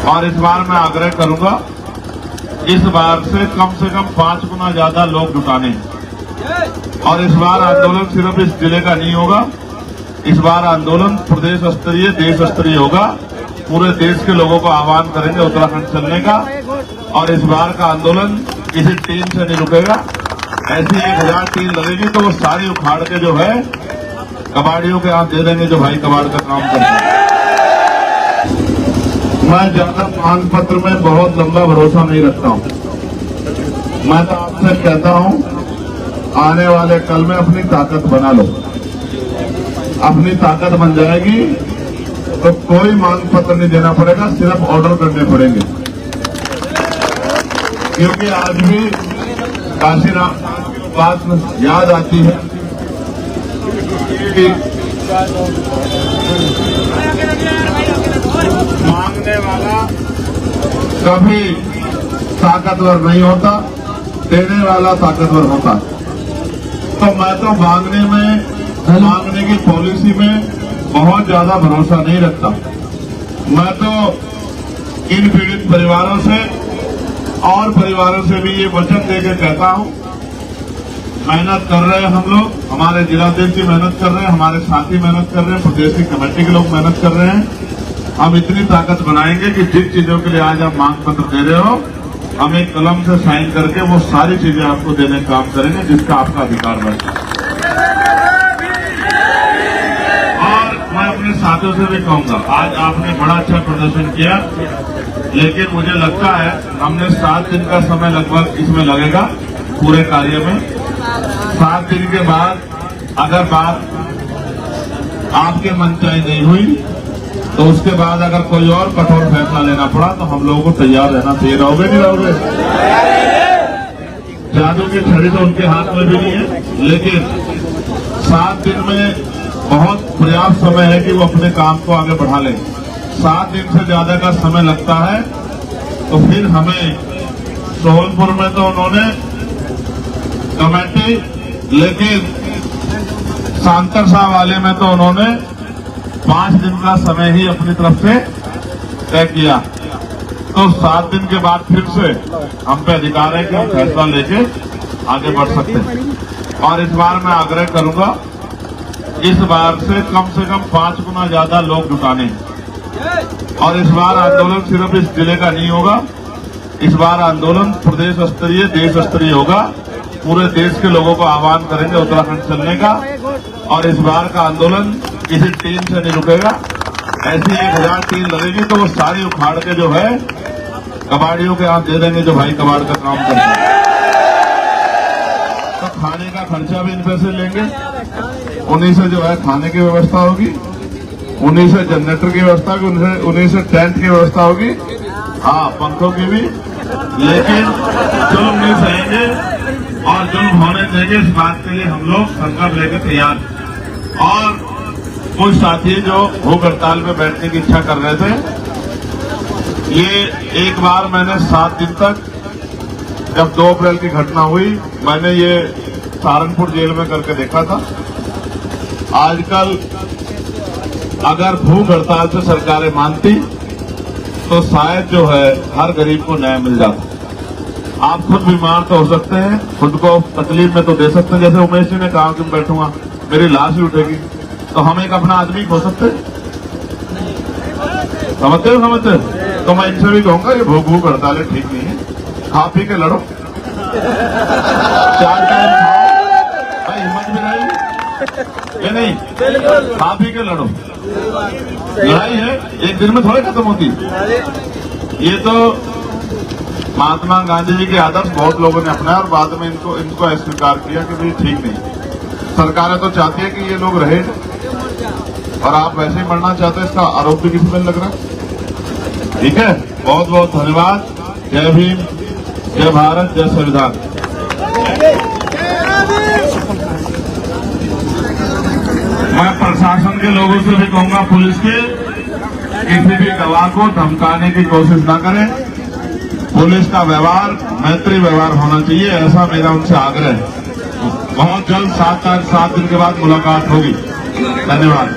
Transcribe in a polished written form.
और इस बार मैं आग्रह करूंगा, इस बार से कम 5 गुना ज्यादा लोग जुटाने हैं। और इस बार आंदोलन सिर्फ इस जिले का नहीं होगा, इस बार आंदोलन प्रदेश स्तरीय, देश स्तरीय होगा। पूरे देश के लोगों को आह्वान करेंगे उत्तराखंड चलने का। और इस बार का आंदोलन किसी टीम से नहीं रुकेगा। ऐसी 1000 टीम लगेगी तो वो सारी उखाड़ के जो है कबाड़ियों के हाथ दे देंगे, जो भाई कबाड़ का काम करते हैं। मैं ज्यादा मांग पत्र में बहुत लंबा भरोसा नहीं रखता हूं। मैं तो आपसे कहता हूं, आने वाले कल में अपनी ताकत बना लो। अपनी ताकत बन जाएगी तो कोई मांग पत्र नहीं देना पड़ेगा, सिर्फ ऑर्डर करने पड़ेंगे। क्योंकि आज भी काशीराम की बात याद आती है कि मांगने वाला कभी ताकतवर नहीं होता, देने वाला ताकतवर होता। तो मैं तो मांगने की पॉलिसी में बहुत ज्यादा भरोसा नहीं रखता। मैं तो इन पीड़ित परिवारों से और परिवारों से भी ये वचन देकर कहता हूं, मेहनत कर रहे हैं हम लोग, हमारे जिलाध्यक्ष जी मेहनत कर रहे हैं, हमारे साथी मेहनत कर रहे हैं, प्रदेश की कमेटी के लोग मेहनत कर रहे हैं। हम इतनी ताकत बनाएंगे कि जिन चीजों के लिए आज आप मांग पत्र दे रहे हो, हम एक कलम से साइन करके वो सारी चीजें आपको देने का काम करेंगे जिसका आपका अधिकार बनता है। और मैं अपने साथियों से भी कहूंगा, आज आपने बड़ा अच्छा प्रदर्शन किया, लेकिन मुझे लगता है हमने 7 दिन का समय लगभग इसमें लगेगा पूरे कार्य में। 7 दिन के बाद अगर बात आपके मनचाही नहीं हुई तो उसके बाद अगर कोई और कठोर फैसला लेना पड़ा तो हम लोगों को तैयार रहना चाहिए। रहोगे नहीं रहोगे? जादू की छड़ी तो उनके हाथ में भी नहीं है, लेकिन 7 दिन में बहुत पर्याप्त समय है कि वो अपने काम को आगे बढ़ा लें। 7 दिन से ज्यादा का समय लगता है तो फिर हमें सोहनपुर में तो उन्होंने कमेटी, लेकिन सांतरसा वाले में तो उन्होंने 5 दिन का समय ही अपनी तरफ से तय किया। तो 7 दिन के बाद फिर से हम पे अधिकार है कि हम फैसला लेके आगे बढ़ सकते हैं। और इस बार मैं आग्रह करूंगा, इस बार से कम 5 गुना ज्यादा लोग जुटाने हैं। और इस बार आंदोलन सिर्फ इस जिले का नहीं होगा, इस बार आंदोलन प्रदेश स्तरीय, देश स्तरीय होगा। पूरे देश के लोगों को आह्वान करेंगे उत्तराखंड चलने का। और इस बार का आंदोलन किसी टीम से नहीं रुकेगा। ऐसी 1000 टीम लगेगी तो वो सारी उखाड़ के जो है कबाड़ियों के हाथ दे देंगे, जो भाई कबाड़ का काम करते हैं। तो खाने का खर्चा भी इन पैसे लेंगे, उन्हीं से जो है खाने की व्यवस्था होगी, उन्हीं से जनरेटर की व्यवस्था होगी, उन्हीं से टेंट की व्यवस्था होगी, हाँ पंखों की भी। लेकिन जुल्म नहीं सहेंगे और जुल्म होने देंगे, इस बात के लिए हम लोग संकल्प लेकर तैयार। और कुछ साथी जो भूख हड़ताल में बैठने की इच्छा कर रहे थे, ये एक बार मैंने 7 दिन तक, जब 2 अप्रैल की घटना हुई, मैंने ये सहारनपुर जेल में करके देखा था। आजकल अगर भूख हड़ताल से सरकारें मानती तो शायद जो है हर गरीब को न्याय मिल जाता। आप खुद बीमार तो हो सकते हैं, खुद को तकलीफ में तो दे सकते हैं। जैसे उमेश जी ने कहा कि मैं बैठूंगा मेरी लाश ही उठेगी, तो हम एक अपना आदमी खो सकते हैं। समझते हो? तो मैं इनसे भी कहूंगा ये भूख हड़तालें ठीक नहीं है, खा पी के लड़ो, 4 टाइम खाओ, भाई हिम्मत भी रहेगी ये नहीं, खा पी के लड़ो। लड़ाई है एक दिन में थोड़ी खत्म होती। ये तो महात्मा गांधी जी के आदर्श बहुत लोगों ने अपनाया और बाद में इनको अस्वीकार किया कि भाई ठीक नहीं। सरकारें तो चाहती है कि ये लोग रहे और आप वैसे ही मरना चाहते हैं, इसका आरोप भी किसी में लग रहा है। ठीक है, बहुत बहुत धन्यवाद। जय भीम, जय भारत, जय संविधान। मैं प्रशासन के लोगों से भी कहूंगा, पुलिस के, किसी भी गवाह को धमकाने की कोशिश न करें। पुलिस का व्यवहार मैत्री व्यवहार होना चाहिए, ऐसा मेरा उनसे आग्रह है। बहुत जल्द 7 दिन के बाद मुलाकात होगी। धन्यवाद।